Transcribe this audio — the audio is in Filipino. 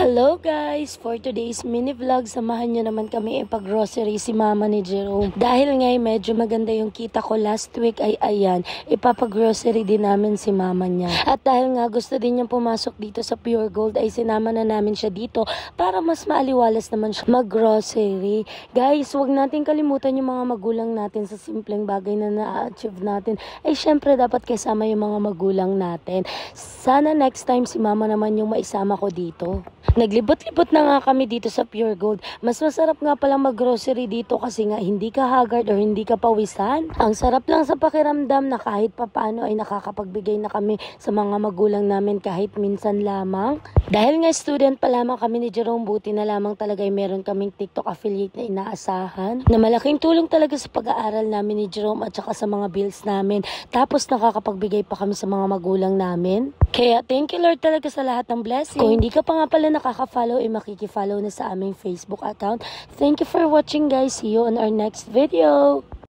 Hello guys! For today's mini vlog, samahan nyo naman kami ipag-grocery si mama ni Jerome. Dahil nga medyo maganda yung kita ko last week ay ayan, ipapag-grocery din namin si mama niya. At dahil nga gusto din niyang pumasok dito sa Pure Gold ay sinama na namin siya dito para mas maaliwalas naman siya mag-grocery. Guys, huwag natin kalimutan yung mga magulang natin sa simpleng bagay na na-achieve natin. Ay syempre dapat kasama yung mga magulang natin. Sana next time si mama naman yung maisama ko dito. Naglibot-libot na nga kami dito sa Pure Gold. Mas masarap nga pala mag-grocery dito kasi nga hindi ka haggard or hindi ka pawisan. Ang sarap lang sa pakiramdam na kahit papano ay nakakapagbigay na kami sa mga magulang namin kahit minsan lamang. Dahil nga student pa lamang kami ni Jerome, buti na lamang talaga ay meron kaming TikTok affiliate na inaasahan. Na malaking tulong talaga sa pag-aaral namin ni Jerome at saka sa mga bills namin. Tapos nakakapagbigay pa kami sa mga magulang namin. Kaya thank you Lord talaga sa lahat ng blessing. Kung hindi ka pa nga pala nakaka-follow, makikifollow na sa aming Facebook account. Thank you for watching guys. See you on our next video.